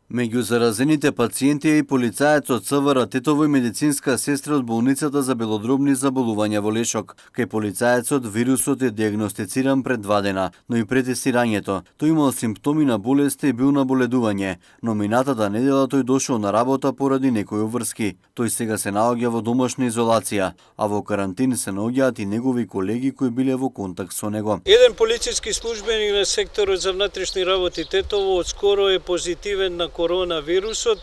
Меѓу заразените пациенти е и полицаец од ЦВР Тетово и медицинска сестра од болницата за белодробни заболувања во Лешок. Кај полицаецот вирусот е диагностициран пред 2 дена, но и пред тестирањето. Тој имал симптоми на болест и бил на боледување, но минатата недела тој дошол на работа поради некои обврски. Тој сега се наоѓа во домашна изолација, а во карантин се наоѓаат и негови колеги кои биле во контакт со него. Еден полициски службеник на секторот за внатрешни работи Тетово одскоро е позитивен на коронавирусот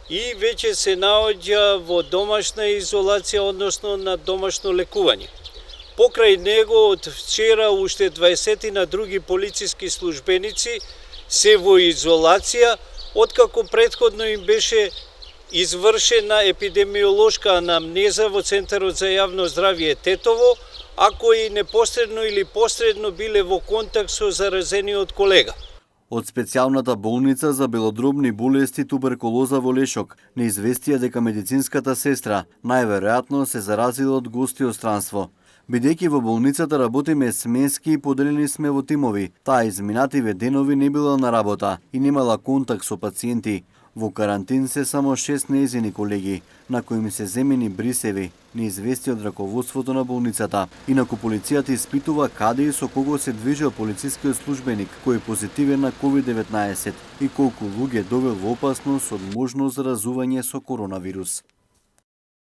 и веќе се наоѓа во домашна изолација, односно на домашно лекување. Покрај него од вчера уште 20 на други полициски службеници се во изолација, откако претходно им беше извршена епидемиолошка анамнеза во Центарот за јавно здравје Тетово, а кои непосредно или посредно биле во контакт со заразениот колега. Од специјалната болница за белодробни болести туберкулоза во Лешок не известија дека медицинската сестра најверојатно се заразила од гости од странство. Бидејќи во болницата работиме сменски и поделени сме во тимови, таа изминативе денови не била на работа и немала контакт со пациенти. Во карантин се само 6 нејзини колеги, на кои им се земени брисеви, не извести од раководството на болницата. Инаку полицијата испитува каде и со кого се движел полицискиот службеник кој е позитивен на COVID-19 и колку луѓе довел во опасност од можно заразување со коронавирус.